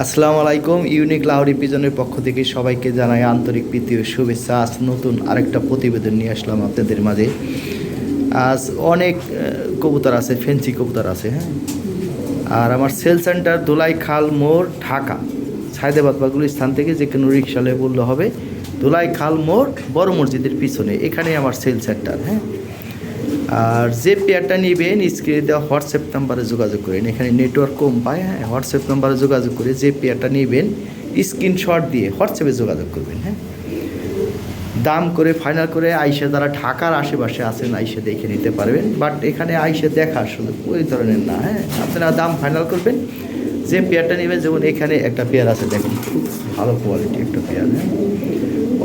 আসসালামু আলাইকুম। ইউনিক লাহোরি পিজনের পক্ষ থেকে সবাইকে জানাই আন্তরিক প্রীতি ও শুভেচ্ছা। আজ নতুন আরেকটা প্রতিবেদন নিয়ে আসলাম আপনাদের মাঝে। আজ অনেক কবুতর আছে, ফেন্সি কবুতর আছে, হ্যাঁ। আর আমার সেল সেন্টার ধুলাই খাল মোড়, ঢাকা সায়দাবাদ বা গুলিস্তান থেকে যে কোনো রিক্সালে বললে হবে। ধুলাই খাল মোড়, বড় মসজিদের পিছনে, এখানে আমার সেল সেন্টার, হ্যাঁ। আর যে পেয়ারটা নেবেন স্ক্রিনে দেওয়া হোয়াটসঅ্যাপ নাম্বারে যোগাযোগ করেন। এখানে নেটওয়ার্ক কম পায়, হ্যাঁ। হোয়াটসঅ্যাপ নাম্বারে যোগাযোগ করে যে পেয়ারটা নেবেন স্ক্রিনশট দিয়ে হোয়াটসঅ্যাপে যোগাযোগ করবেন, হ্যাঁ। দাম করে ফাইনাল করে আইসা যারা ঢাকার আশেপাশে আছেন আইসা দেখে নিতে পারবেন। বাট এখানে আইসা দেখার শুধু ওই ধরনের না, হ্যাঁ। আপনারা দাম ফাইনাল করবেন যে পেয়ারটা নেবেন। যেমন এখানে একটা পেয়ার আছে, দেখুন খুব ভালো কোয়ালিটি একটা পেয়ার, হ্যাঁ।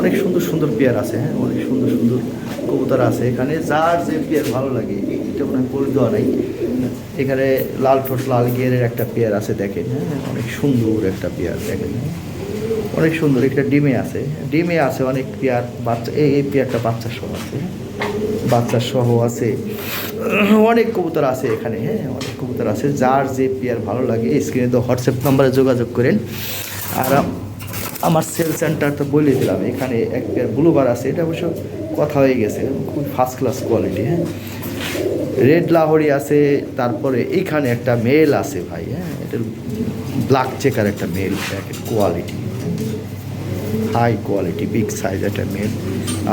অনেক সুন্দর সুন্দর পেয়ার আছে, হ্যাঁ। অনেক সুন্দর সুন্দর কবুতর আছে এখানে, যার যে পেয়ার ভালো লাগে। এটা মনে হয় করে দেওয়া নাই। এখানে লাল ঠোঁট লাল গিয়ারের একটা পেয়ার আছে, দেখেন, হ্যাঁ। অনেক সুন্দর একটা পেয়ার, দেখেন, হ্যাঁ। অনেক সুন্দর। এটা ডিমে আছে অনেক পেয়ার। বাচ্চা এই পেয়ারটা বাচ্চা সহ আছে, হ্যাঁ। বাচ্চা সহ আছে। অনেক কবুতর আছে এখানে, হ্যাঁ। অনেক কবুতর আছে, যার যে পেয়ার ভালো লাগে স্ক্রিনে তো হোয়াটসঅ্যাপ নাম্বারে যোগাযোগ করেন। আর আমার সেল সেন্টার তো বলে দিলাম। এখানে এক পেয়ার ব্লুবার আছে, এটা অবশ্য কথা হয়ে গেছে, খুব ফার্স্ট ক্লাস কোয়ালিটি, হ্যাঁ। রেড লাহোরি আছে। তারপরে এইখানে একটা মেল আছে ভাই, হ্যাঁ। এটা ব্ল্যাক চেকার একটা male, quality high quality, big size একটা মেল।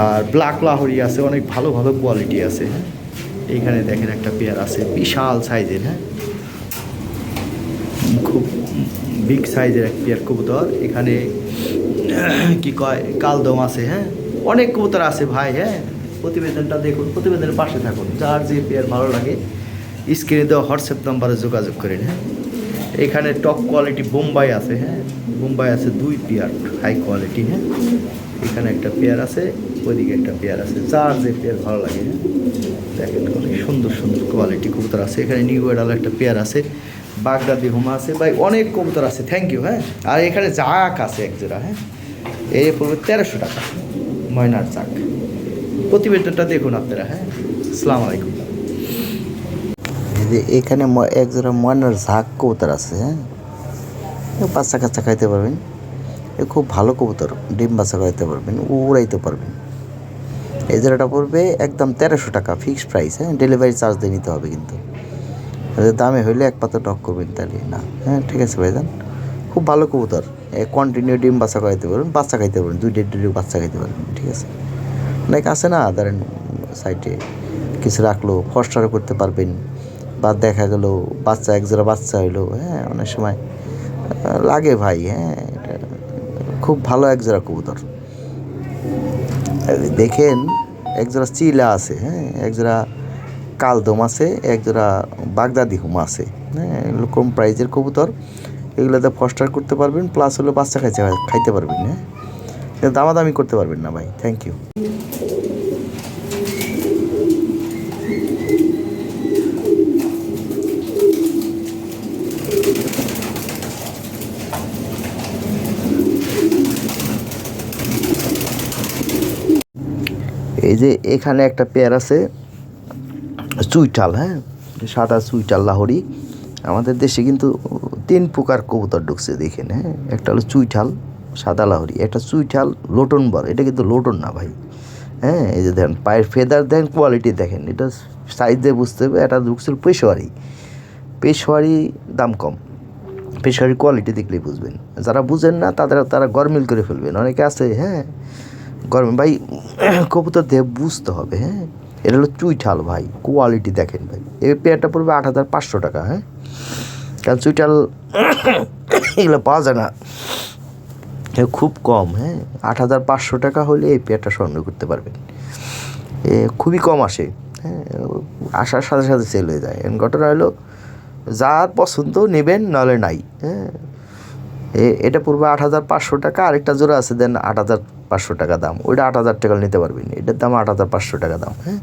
আর ব্ল্যাক লাহোরি আছে, অনেক ভালো ভালো কোয়ালিটি আছে, হ্যাঁ। এইখানে দেখেন একটা পেয়ার আছে বিশাল সাইজের, হ্যাঁ। খুব বিগ সাইজের এক পেয়ার কবুতর। এখানে কি কয় কালদম আছে, হ্যাঁ। অনেক কবুতর আছে ভাই, হ্যাঁ। প্রতিবেদনটা দেখুন, প্রতিবেদনের পাশে থাকুন, যার যে পেয়ার ভালো লাগে স্ক্রিনে দেওয়া হোয়াটসঅ্যাপ নাম্বারে যোগাযোগ করেন, হ্যাঁ। এখানে টপ কোয়ালিটি বোম্বাই আছে, হ্যাঁ। বোম্বাই আছে 2 পেয়ার হাই কোয়ালিটি, হ্যাঁ। এখানে একটা পেয়ার আছে, ওইদিকে একটা পেয়ার আছে, যার যে পেয়ার ভালো লাগে, হ্যাঁ। দেখেন অনেক সুন্দর সুন্দর কোয়ালিটি কবুতর আছে এখানে। নিউ এডাল একটা পেয়ার আছে, বাগদাদি হুমা আছে ভাই, অনেক কবুতর আছে। থ্যাংক ইউ, হ্যাঁ। আর এখানে জাক আছে এক জোড়া, হ্যাঁ। এই পড়বে 1300 টাকা ময়নার চাক। প্রতিবেদনটা দেখুন আপনারা, হ্যাঁ। আসসালামু আলাইকুম। যে এখানে এক জোড়া ময়নার ঝাঁক কবুতর আছে, হ্যাঁ। বাচ্চা কাচ্চা খাইতে পারবেন, এ খুব ভালো কবুতর। ডিম বাচ্চা খাইতে পারবেন, উড়াইতে পারবেন। এই জোড়াটা পড়বে একদম 1300 টাকা ফিক্সড প্রাইস, হ্যাঁ। ডেলিভারি চার্জ দিয়ে নিতে হবে কিন্তু। দামে হইলে এক পাতা টক করবেন তাহলে না, হ্যাঁ। ঠিক আছে ভাইজান, খুব ভালো কবুতর। কন্টিনিউ ডিম বাচ্চা খাইতে পারবেন, বাচ্চা খাইতে পারবেন, 2 বাচ্চা খাইতে পারবেন, ঠিক আছে। অনেক আছে না, ধরেন সাইটে কিছু রাখলো ফস্টারও করতে পারবেন, বা দেখা গেলো বাচ্চা এক জোড়া বাচ্চা হইলো, হ্যাঁ। অনেক সময় লাগে ভাই, হ্যাঁ। এটা খুব ভালো এক জোড়া কবুতর। দেখেন এক জোড়া চিলা আছে, হ্যাঁ। এক জোড়া কালদম আছে, এক জোড়া বাগদাদি হুমা আছে, হ্যাঁ। এগুলো কম প্রাইজের কবুতর, এগুলোতে ফস্টার করতে পারবেন, প্লাস হলো বাচ্চা খাইতে পারবেন, হ্যাঁ। দামাদামি করতে পারবেন না ভাই। Thank you. এই যে এখানে একটা পেয়ার আছে চুইটাল, হ্যাঁ। সাদা চুইটাল লাহোরি। আমাদের দেশে কিন্তু 3 প্রকার কবুতর ঢুকছে, দেখেন, হ্যাঁ। একটা হলো চুইঠাল সাদা লাহোরি, একটা চুইঠাল লোটন বর। এটা কিন্তু লোটন না ভাই, হ্যাঁ। এই যে দেখেন পায়ের ফেদার দেখেন, কোয়ালিটি দেখেন, এটা সাইজ দিয়ে বুঝতে হবে। এটা ঢুকছিল পেশোয়ারি, দাম কম। পেশোয়ারি কোয়ালিটি দেখলেই বুঝবেন। যারা বুঝেন না তারা গরমিল করে ফেলবেন, অনেকে আছে, হ্যাঁ। গরম ভাই, কবুতর দিয়ে বুঝতে হবে, হ্যাঁ। এটা হলো চুইঠাল ভাই, কোয়ালিটি দেখেন ভাই। এই পেয়ারটা পড়বে 8500 টাকা, হ্যাঁ। কারণ চুইঠাল এগুলো পাওয়া যায় না, খুব কম, হ্যাঁ। 8500 টাকা হলে এই পেয়ারটা সংগ্রহ করতে পারবেন। খুবই কম আসে, হ্যাঁ। আসার সাথে সাথে সেল হয়ে যায়। ঘটনা হলো যার পছন্দ নেবেন, নাহলে নাই, হ্যাঁ। এটা পড়বে 8500 টাকা। আরেকটা জোড়া আছে দেন 8500 টাকা দাম, ওইটা 8000 টাকা নিতে পারবেন। এটার দাম 8500 টাকা দাম, হ্যাঁ।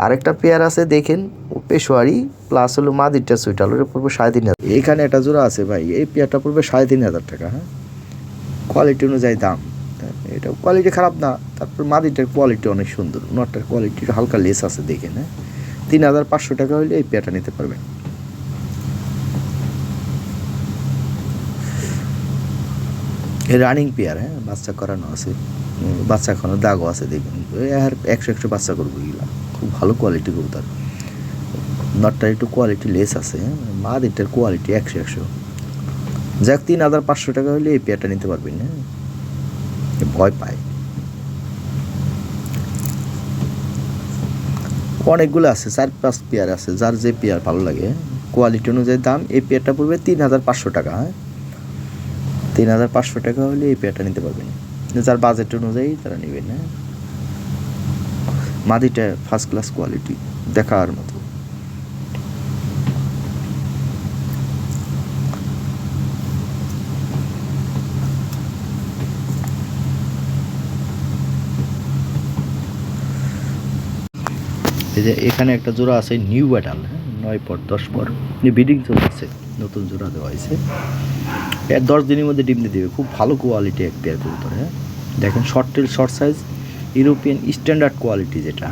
আরেকটা পেয়ার আছে দেখেন, পেশোয়ারি প্লাস হলো মাদিরটা সুইটাল, ওটা পড়বে 3500। এখানে একটা জোড়া আছে ভাই, এই পেয়ারটা পড়বে 3500 টাকা, হ্যাঁ। কোয়ালিটি অনুযায়ী দাম, এটা কোয়ালিটি খারাপ না। তারপর মাদিরটার কোয়ালিটি অনেক সুন্দর, নটটার কোয়ালিটি হালকা লেস আছে, দেখেন, হ্যাঁ। 3500 টাকা হলে এই পেয়ারটা নিতে পারবেন। রানিং পেয়ার, হ্যাঁ, বাচ্চা করানো আছে, বাচ্চা এখনো দাগও আছে, দেখুন আর 100 বাচ্চা করবো এগুলা, খুব ভালো কোয়ালিটি কবুতর। নটটার একটু কোয়ালিটি লেস আছে, হ্যাঁ, মাদিটার কোয়ালিটি 100। যাক 3500 টাকা হলে এই পেয়ারটা নিতে পারবেন, হ্যাঁ, ভয় পায়। অনেকগুলো আছে, 4-5 পেয়ার আছে, যার যে পেয়ার ভালো লাগে কোয়ালিটি অনুযায়ী দাম। এই পেয়ারটা পড়বে 3500 টাকা, হ্যাঁ, 3500 টাকা হলে এই পেয়ারটা নিতে পারবেন, যার বাজেট অনুযায়ী তারা নেবেন। হ্যাঁ, মাদিটা ফার্স্ট ক্লাস কোয়ালিটি, দেখার মতো। এই যে এখানে একটা জোড়া আছে নিউ ব্যাটাল, হ্যাঁ, 9 পর 10 পর ব্রিডিং চলতেছে, নতুন জোড়া দেওয়া হয়েছে, 10 দিনের মধ্যে ডিম দিয়ে দেবে। খুব ভালো কোয়ালিটি এক পেয়ার কবুতর, হ্যাঁ, দেখেন short tail, short size, European standard quality, যেটা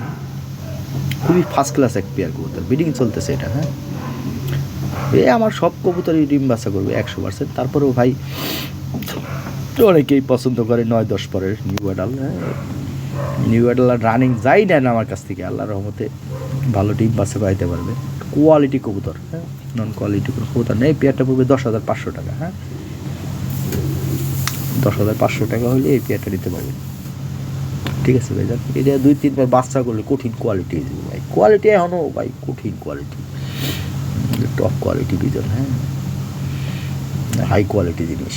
খুবই ফার্স্ট ক্লাস এক পেয়ার কবুতর, ব্রিডিং চলতেছে এটা। হ্যাঁ, আমার সব কবুতরই ডিম বাচ্চা করবে 100%। তারপরেও ভাই অনেকেই পছন্দ করে 9-10 পরের নিউ ব্যাটাল। হ্যাঁ, নিউ ব্যাটাল আর রানিং যাই নেন আমার কাছ থেকে আল্লাহর রহমতে ভালো ডিম বাচ্চা পাইতে পারবে, কোয়ালিটি কবুতর। হ্যাঁ, নন কোয়ালিটি কোনো কবুতর নেই। পেয়ারটা পড়বে 10,500 টাকা। হ্যাঁ, 10,500 টাকা হলে এই পেয়ারটা নিতে পারবেন, ঠিক আছে ভাই। এটা 2-3 বার বাচ্চা করলে কঠিন কোয়ালিটি ভাই, কোয়ালিটি এখনও ভাই কঠিন কোয়ালিটি, টপ কোয়ালিটি বিজন। হ্যাঁ, হাই কোয়ালিটি জিনিস,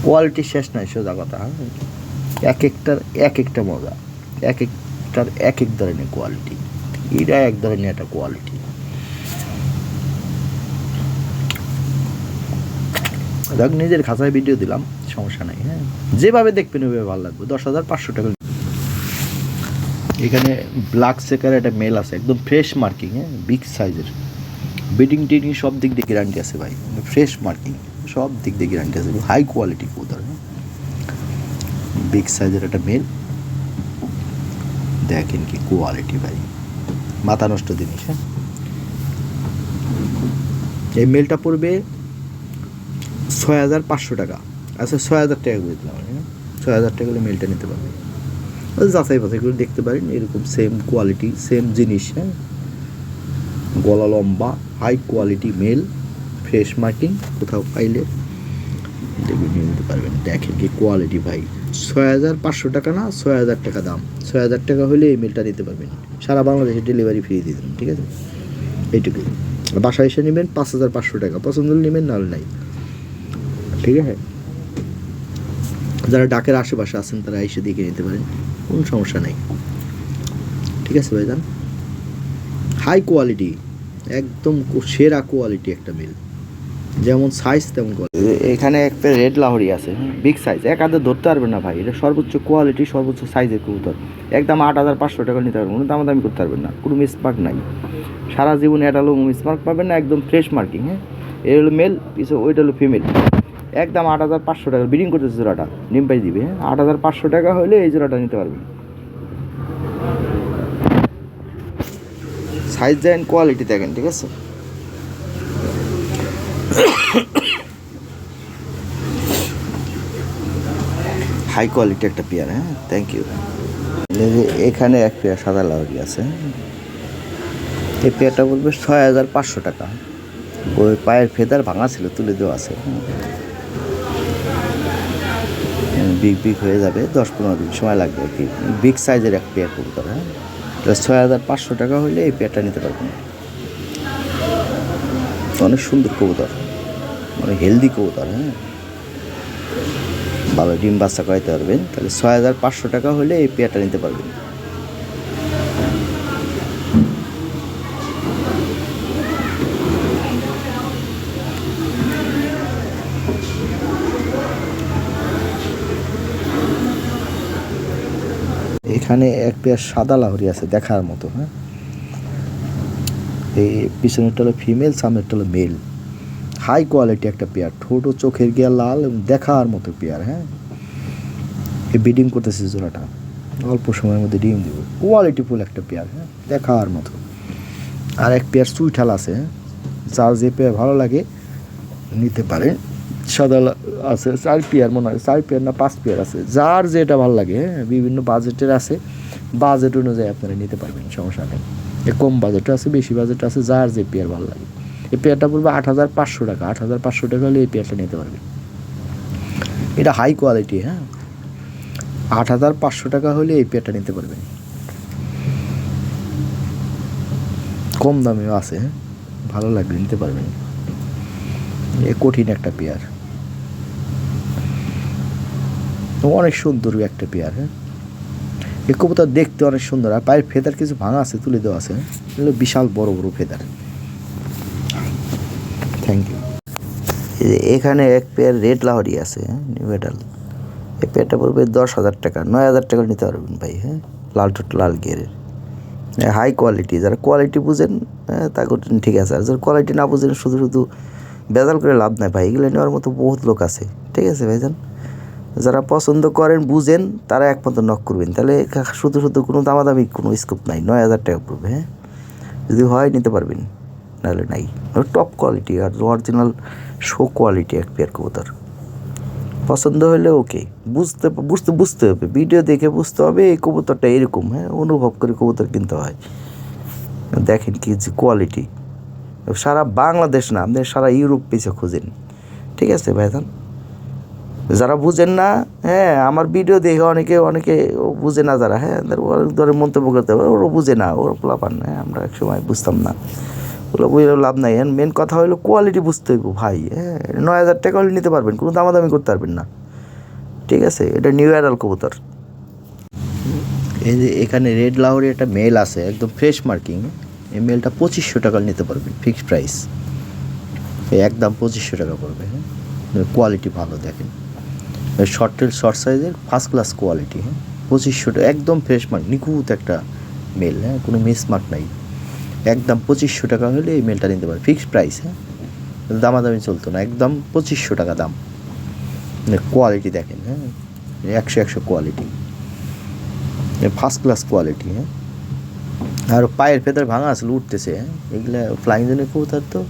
কোয়ালিটি শেষ নাই, সোজা কথা। হ্যাঁ, এক একটা মজা, একটার এক ধরনের কোয়ালিটি, এটা এক ধরনের একটা কোয়ালিটি। দেখ, নিজের খাঁচায় ভিডিও দিলাম, সমস্যা নাই। হ্যাঁ, যেভাবে দেখবেন ওইভাবে ভালো লাগবে। 10,500 টাকা। এখানে ব্ল্যাক চেকার একটা মেল আছে, একদম ফ্রেশ মার্কিং, হ্যাঁ, বিগ সাইজের, ব্রিডিং টিডিং সব দিক দিয়ে গ্যারান্টি আছে ভাই, ফ্রেশ মার্কিং সব দিক দিয়ে গ্যারান্টি আছে, হাই কোয়ালিটি কবুতর। বিগ সাইজের একটা মেল, দেখেন কি কোয়ালিটি ভাই, মাথা নষ্ট জিনিস। হ্যাঁ, এই মেলটা পড়বে 6,500 টাকা। আচ্ছা, 6,000 টাকা করে দিলাম। 6,000 টাকা হলে মেলটা নিতে পারবেন, যাচাই বাছাই করে দেখতে পারেন, এরকম সেম কোয়ালিটি সেম জিনিস। হ্যাঁ, গলা লম্বা, high quality male, fresh marking, কোথাও পাইলে দেখে নিয়ে নিতে পারবেন। দেখেন কি কোয়ালিটি ভাই, 6,500 টাকা না, 6,000 টাকা দাম। 6,000 টাকা হলে এই মেলটা নিতে পারবেন, সারা বাংলাদেশে ডেলিভারি ফ্রি দিয়ে দেবেন, ঠিক আছে। এইটুকুই, বাসায় এসে নেবেন 5,500 টাকা, পছন্দ হলে নেবেন, নাহলে নাই, ঠিক আছে। যারা ঢাকার আশেপাশে আছেন তারা এসে দেখে নিতে পারেন, কোনো সমস্যা নাই, ঠিক আছে ভাইজান। হাই কোয়ালিটি, একদম সেরা কোয়ালিটি একটা মেল, যেমন সাইজ তেমন কোয়ালিটি। এখানে একটা রেড লাহোরি আছে, বিগ সাইজ, এক হাতে ধরতে পারবেন না ভাই, এটা সর্বোচ্চ কোয়ালিটি সর্বোচ্চ সাইজের কবুতর, একদম 8,500 টাকা নিতে পারবেন, কোনো দামাদামি করতে পারবেন না, কোনো মিসমার্ক নাই, সারা জীবনে এটা হলো মিসমার্ক পাবেন না, একদম ফ্রেশ মার্কিং। হ্যাঁ, এটা হলো মেল, পিছনে ওইটা হলো ফিমেল, একদম 8,500 টাকা ব্রিডিং করতেছে জোড়াটা, ডিম পাই দিবে। হ্যাঁ, 8,500 টাকা হলে এই জোড়াটা নিতে পারবেন। সাইজ দেন, কোয়ালিটি দেখেন, ঠিক আছে। হাই কোয়ালিটি একটা পেয়ার। হ্যাঁ, থ্যাংক ইউ। এখানে এক পেয়ার সাদা লাহোরি আছে, এই পেয়ারটা বলবে 6,500 টাকা। ওই পায়ের ফেদার ভাঙা ছিল, তুলে দেওয়া আছে, বিগ হয়ে যাবে, 10-15 দিন সময় লাগবে আর কি। বিগ সাইজের এক পেয়ার কবুতর। হ্যাঁ, 6,500 টাকা হলে এই পেয়ারটা নিতে পারবেন, অনেক সুন্দর কবুতর, অনেক হেলদি কবুতর। হ্যাঁ, ভালো ডিম বাচ্চা করাইতে পারবেন, তাহলে 6,500 টাকা হলে এই পেয়ারটা নিতে পারবেন। এখানে এক পেয়ার সাদা লাহোরি আছে, দেখার মতো। হ্যাঁ, এই পিছনেরটা হলো ফিমেল, সামনেরটা হলো মেল, হাই কোয়ালিটি একটা পেয়ার, ঠোঁট ও চোখের গিয়া লাল এবং দেখার মতো পেয়ার। হ্যাঁ, এই ব্রিডিং করতেছে জোড়াটা, অল্প সময়ের মধ্যে ডিম দেবে, কোয়ালিটিফুল একটা পেয়ার। হ্যাঁ, দেখার মতো। আর এক পেয়ার সুইঠাল আছে, যার যে পেয়ার ভালো লাগে নিতে পারেন, সাদা আছে 4 পেয়ার মনে হয়, 4 পেয়ার না 5 পেয়ার আছে, যার যেটা ভালো লাগে। হ্যাঁ, বিভিন্ন বাজেটের আছে, বাজেট অনুযায়ী আপনারা নিতে পারবেন, সমস্যা নেই। কম বাজেট আছে, বেশি বাজেট আছে, যার যে পেয়ার ভালো লাগে। এই পেয়ারটা পড়বে 8,500 টাকা। 8,500 টাকা হলে এই পেয়ারটা নিতে পারবেন। এটা হাই কোয়ালিটি। হ্যাঁ, 8,500 টাকা হলে এই পেয়ারটা নিতে পারবেন। কম দামেও আছে, হ্যাঁ, ভালো লাগবে নিতে পারবেন। এ কঠিন একটা পেয়ার, অনেক সুন্দর একটা পেয়ার। হ্যাঁ, এই কবুতর দেখতে অনেক সুন্দর, আর পায়ের ফেদার কিছু ভাঙা আছে, তুলে দেওয়া আছে। এগুলো বিশাল বড় বড় ফেদার। Thank you. এখানে এক পেয়ার রেড লাহরি আছে, নিউ মেডাল। এই পেয়ারটা পড়বে 10,000 টাকা। 9,000 টাকা নিতে পারবেন ভাই। হ্যাঁ, লাল ঠোঁট লাল গিয়ারের, হাই কোয়ালিটি। যারা কোয়ালিটি বুঝেন তা করতেন, ঠিক আছে। আর যারা কোয়ালিটি না বুঝেন, শুধু শুধু বেজাল করে লাভ নাই ভাই। এগুলো নেওয়ার মতো বহুত লোক আছে, ঠিক আছে ভাইজান। যারা পছন্দ করেন, বুঝেন, তারা একমাত্র নক করবেন। তাহলে শুধু শুধু কোনো দামাদামি কোনো স্কোপ নাই। 9,000 টাকা পড়বে। হ্যাঁ, যদি হয় নিতে পারবেন, নাহলে নাই। টপ কোয়ালিটি আর অরিজিনাল শো কোয়ালিটি এক পেয়ার কবুতর। পছন্দ হলে ওকে, বুঝতে হবে, ভিডিও দেখে বুঝতে হবে এই কবুতরটা এরকম। হ্যাঁ, অনুভব করে কবুতর কিনতে হয়। দেখেন কি যে কোয়ালিটি, সারা বাংলাদেশ না, আপনি সারা ইউরোপ পিছে খুঁজেন, ঠিক আছে ভাইজান। যারা বুঝেন না, হ্যাঁ, আমার ভিডিও দেখে অনেকে বুঝে না যারা, হ্যাঁ, ধরে মন্তব্য করতে হবে ওরা বুঝে না, ওরা পোলাপান। হ্যাঁ, আমরা এক সময় বুঝতাম না, ওগুলো বুঝলেও লাভ নাই। মেন কথা হলো কোয়ালিটি বুঝতে হইব ভাই। হ্যাঁ, 9,000 টাকা হলে নিতে পারবেন, কোনো দামাদামি করতে পারবেন না, ঠিক আছে। এটা নিউ অ্যাডাল কবুতর। এই যে এখানে রেড লাহোরি একটা মেল আছে, একদম ফ্রেশ মার্কিং। এই মেলটা 2,500 টাকা নিতে পারবেন, ফিক্সড প্রাইস। একদম 2,500 টাকা পড়বে। হ্যাঁ, কোয়ালিটি ভালো, দেখেন শর্ট সাইজের ফার্স্ট ক্লাস কোয়ালিটি। হ্যাঁ, 2,500 টাকা, একদম ফ্রেশ মার্ক, নিখুঁত একটা মেল। হ্যাঁ, কোনো মিস মার্ক নাই। একদম 2,500 টাকা হলে এই মেলটা নিতে পারে, ফিক্সড প্রাইস। হ্যাঁ, দামাদামি চলতো না, একদম 2,500 টাকা দাম। কোয়ালিটি দেখেন, হ্যাঁ, 100 কোয়ালিটি, ফার্স্ট ক্লাস কোয়ালিটি। হ্যাঁ, আর পায়ের ফেদার ভাঙা আসলে উঠতেছে। হ্যাঁ, এগুলো ফ্লাইং জোনের কবুতর। তো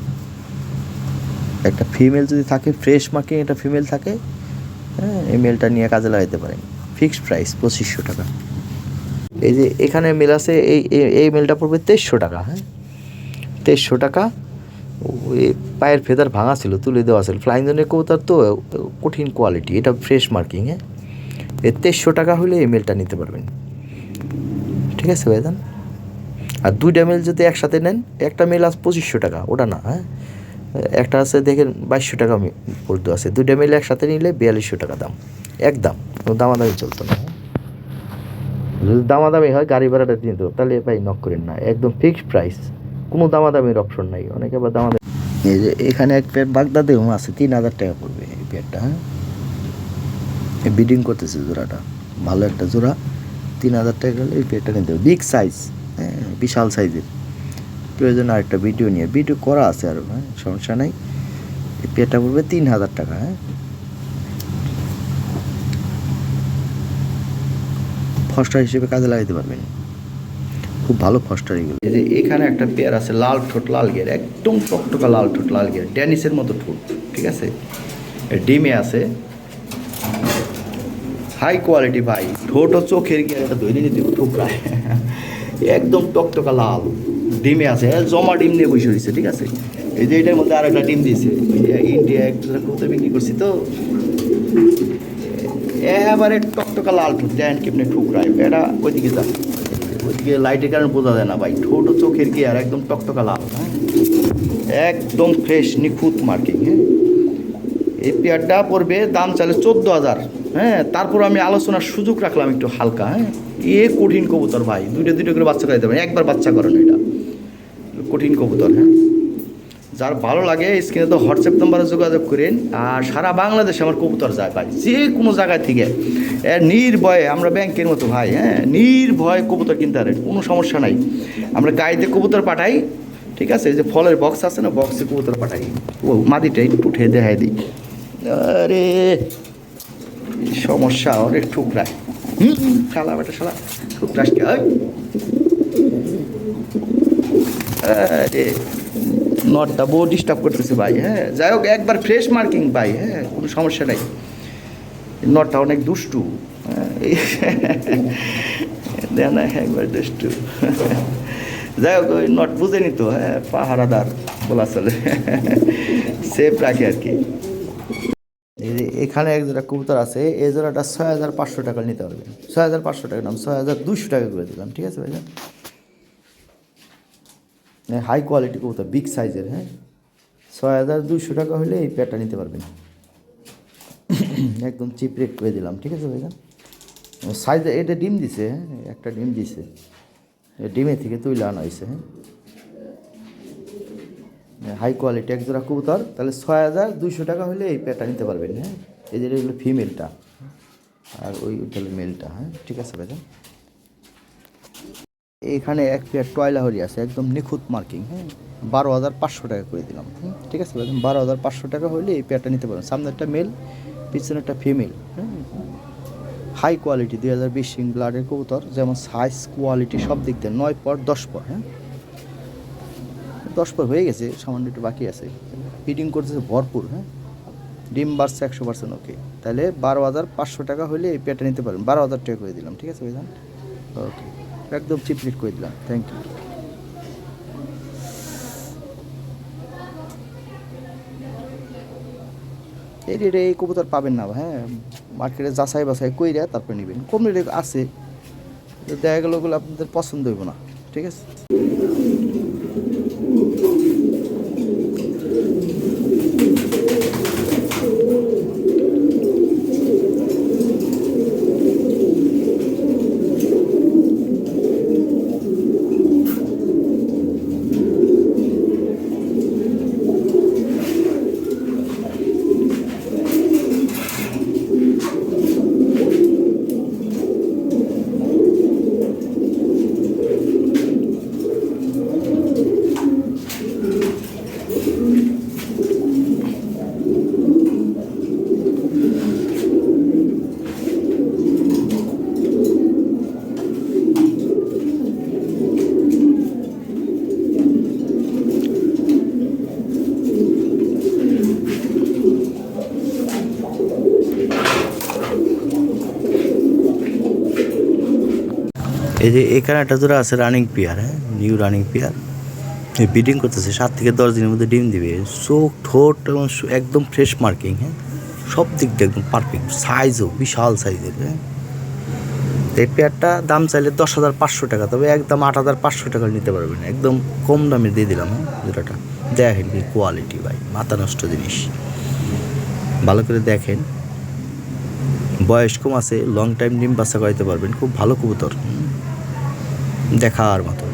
একটা ফিমেল যদি থাকে, ফ্রেশ মার্কিং একটা ফিমেল থাকে, হ্যাঁ, এই মেলটা নিয়ে কাজে লাগাইতে পারেন। ফিক্সড প্রাইস 2,500 টাকা। এই যে এখানে মেল আছে, এই মেলটা পড়বে 2,300 টাকা। হ্যাঁ, 2,300 টাকা। ওই পায়ের ফেদার ভাঙা ছিল, তুলে দেওয়া ছিল। ফ্লাইং জোনের কবুতর তো কঠিন কোয়ালিটি, এটা ফ্রেশ মার্কিং। হ্যাঁ, এই 2,300 টাকা হলে এই মেলটা নিতে পারবেন, ঠিক আছে ভাইজান। আর 2টা মেল যদি একসাথে নেন, একটা মেল আছে 2,500 টাকা, ওটা না। হ্যাঁ, একটা আছে দেখেন 2,200 টাকা পড়তে আছে। 2টা মেল একসাথে নিলে 4,200 টাকা দাম, একদম। কোনো দামাদামি চলতো না। যদি দামাদামি হয় গাড়ি ভাড়াটা দিয়ে দেবো, তাহলে ভাই নক করেন না, একদম ফিক্সড প্রাইস, কোনো দামাদামির অপশন নাই। অনেকে আবার দামাদামি। এই যে এখানে এক পেয়ার বাগদাদেও আছে, 3,000 টাকা পড়বে এই পেয়ারটা। হ্যাঁ, বিডিং করতেছে জোড়াটা, ভালো একটা জোড়া। 3,000 টাকা হলে এই পেয়ারটা নিতে হবে, বিগ সাইজ। হ্যাঁ, বিশাল সাইজের। প্রয়োজন আরেকটা ভিডিও করা আছে আরও। হ্যাঁ, সমস্যা নাই। এই পেয়ারটা পড়বে 3,000 টাকা। হ্যাঁ, ফস্টার হিসেবে কাজে লাগাইতে পারবেন, খুব ভালো ফস্টার এগুলো। এই যে এখানে একটা পেয়ার আছে, লাল ঠোঁট লাল গিয়ার, একদম টকটকা লাল ঠোঁট লাল গিয়ার, ড্যানিসের মতো ঠোঁট, ঠিক আছে। ডিমে আছে, হাই কোয়ালিটি ভাই। ঠোঁট ও চোখের গিয়ার এটা ধরে নিতে ঠোকরায়, একদম টকটকা লাল। ডিমে আছে, জমা ডিম নিয়ে বসে রয়েছে, ঠিক আছে। এই যে এটার মধ্যে আর একটা ডিম দিয়েছে, ইন্ডিয়া একটা কোথাও বিক্রি করছি তো। এবারে টকটকা লাল ঠোঁট, দেন কেমনে ঠুকরায় এটা। ওইদিকে যান, ওইদিকে লাইটের কারণে বোঝা যায় না ভাই। ঠোঁট ও চোখের কি আর একদম টকটকা লাল। হ্যাঁ, একদম ফ্রেশ নিখুঁত মার্কিং। হ্যাঁ, এই পেয়ারটা পড়বে, দাম চালে 14,000। হ্যাঁ, তারপর আমি আলোচনার সুযোগ রাখলাম একটু হালকা। হ্যাঁ, কঠিন কবুতর ভাই, দুটো করে বাচ্চা করে দেবেন, একবার বাচ্চা করেন, এটা কঠিন কবুতর। হ্যাঁ, যার ভালো লাগে স্ক্রিনে তো হোয়াটসঅ্যাপ নাম্বারে যোগাযোগ করেন। আর সারা বাংলাদেশে আমার কবুতর যায় ভাই, যে কোনো জায়গায় থেকে। নির্ভয়ে, আমরা ব্যাংকের মতো ভাই। হ্যাঁ, নির্ভয়ে কবুতর কিনতে পারেন, কোনো সমস্যা নাই। আমরা গাড়িতে কবুতর পাঠাই, ঠিক আছে। এই যে ফলের বক্স আছে না, বক্সে কবুতর পাঠাই। ও মাদিটা একটু উঠে দেখাই দিই। আরে সমস্যা, অনেক ঠুকরায়। শালা বেটা শালা, ঠুকরাসকে। আরে নটটা বহু ডিস্টার্ব করতেছে ভাই, হ্যাঁ যাই হোক একবার ফ্রেশ মার্কিং ভাই, হ্যাঁ কোনো সমস্যা নাই। নটটা অনেক দুষ্টু, হ্যাঁ দেখ না একবার দুষ্টু। যাই হোক ওই নট বুঝে নিত, হ্যাঁ পাহারাদার বলা চলে, সেফ রাখে আর কি। এই যে এখানে এক জোড়া কবুতর আছে, এই জোড়াটা 6500 টাকা নিতে পারবেন। 6500 টাকা নাম, 6200 টাকা করে দিলাম, ঠিক আছে ভাইজান। হাই কোয়ালিটি কবুতর, বিগ সাইজের, হ্যাঁ 6200 টাকা হলে এই পেয়ারটা নিতে পারবেন। একদম চিপ রেট করে দিলাম, ঠিক আছে ভাইজান। সাইজ এটা ডিম দিছে, হ্যাঁ একটা ডিম দিছে, ডিমে থেকে তুলে আনা হয়েছে, হ্যাঁ হাই কোয়ালিটি এক জোড়া কবুতর, তাহলে 6200 টাকা হলে এই পেয়ারটা নিতে পারবেন, হ্যাঁ এই যে হলো ফিমেলটা আর ওই হলো মেলটা, হ্যাঁ ঠিক আছে ভাইজান। এইখানে এক পেয়ার টয়লাহরি আছে, একদম নিখুঁত মার্কিং, হ্যাঁ 12500 টাকা করে দিলাম, ঠিক আছে ভাইজান। 12500 টাকা হলে এই পেয়ারটা নিতে পারবেন। সামনে একটা মেল, পিছনে একটা ফিমেল, হ্যাঁ হাই কোয়ালিটি 2020 সিং ব্লাডের কবুতর, যেমন সাইজ কোয়ালিটি সব দিক দিয়ে 9 পর 10 পর, হ্যাঁ 10 পর হয়ে গেছে, সামান্য একটু বাকি আছে, ফিডিং করতেছে ভরপুর, হ্যাঁ ডিম বাড়ছে 100%, ওকে। তাহলে 12500 টাকা হলে এই পেয়ারটা নিতে পারেন। 12000 টাকা করে দিলাম, ঠিক আছে ভাইজান, ওকে একদম চিপ রেট করে দিলাম, থ্যাংক ইউ। এই রেটে এই কবুতর পাবেন না, হ্যাঁ মার্কেটে যাচাই বাছাই কইরা তারপরে নেবেন। কম রেটে আছে, দেখা গেল ওগুলো আপনাদের পছন্দ হইব না, ঠিক আছে। এই যে এখানে একটা জোড়া আছে রানিং পেয়ার, হ্যাঁ নিউ রানিং পেয়ার, ব্রিডিং করতেছে, 7 থেকে 10 দিনের মধ্যে ডিম দিবে। চোখ ঠোঁট এবং একদম ফ্রেশ মার্কিং, হ্যাঁ সব দিক দিয়ে একদম পারফেক্ট, সাইজও বিশাল সাইজের, হ্যাঁ এই পেয়ারটা দাম চাইলে 10,500 টাকা, তবে একদম 8,500 টাকা নিতে পারবেন, একদম কম দামে দিয়ে দিলাম, হ্যাঁ জোড়াটা। দেখেন কি কোয়ালিটি ভাই, মাথা নষ্ট জিনিস, ভালো করে দেখেন। বয়স কম আছে, লং টাইম ডিম বাচ্চা করাইতে পারবেন, খুব ভালো কবুতর, দেখার মতো,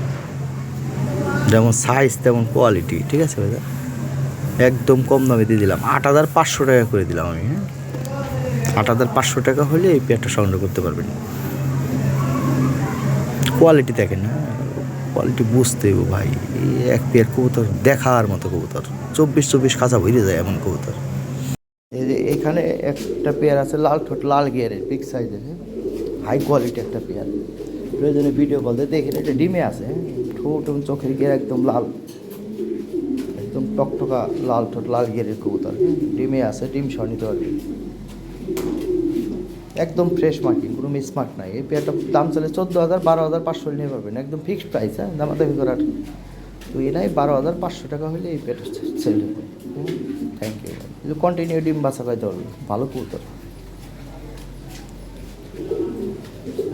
যেমন সাইজ তেমন কোয়ালিটি, ঠিক আছে ভাইয়া। একদম কম দামে দিয়ে দিলাম, 8,500 টাকা করে দিলাম আমি, হ্যাঁ 8,500 টাকা হলে এই পেয়ারটা সংগ্রহ করতে পারবেন। কোয়ালিটি দেখেন, হ্যাঁ কোয়ালিটি বুঝতে হবে ভাই, এই এক পেয়ার কবুতর দেখার মতো কবুতর, 24 খাঁচা ভরে যায় এমন কবুতর। এই যে এখানে একটা পেয়ার আছে লাল ঠোঁট লাল গিয়ারের, বিগ সাইজের, হাই কোয়ালিটি একটা পেয়ার, প্রয়োজনে ভিডিও বলতে দেখেন। এটা ডিমে আছে, ঠোঁট এবং চোখের গিয়ার একদম লাল, একদম টকটকা লাল ঠোঁট লাল গিয়ারের কবুতর, ডিমে আছে, ডিম সহ নিতে পারবে, একদম ফ্রেশ মার্কিং, কোনো মিসমার্ক নাই। এই পেয়ারটা দাম চলে 14,000, 12,500 নিয়ে পারবেন, একদম ফিক্সড প্রাইস, হ্যাঁ দামাদামি করার তো এ নাই। 12,500 টাকা হলে এই পেয়ারটা সেল হবে। Thank you. কিন্তু কন্টিনিউ ডিম বাচ্চা খাইতে হবে, ভালো কবুতর,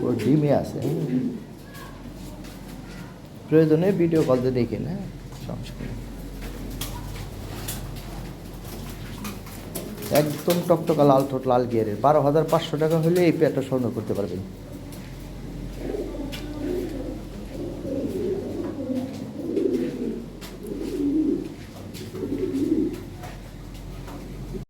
ওর ডিমে আছে, প্রয়োজনে ভিডিও কল দিয়ে দেখেন, হ্যাঁ সমস্যা নেই। একদম টকটকা লাল ঠোঁট লাল গিয়ারের, 12,500 টাকা হলে এই পেয়ারটা সংগ্রহ করতে পারবেন।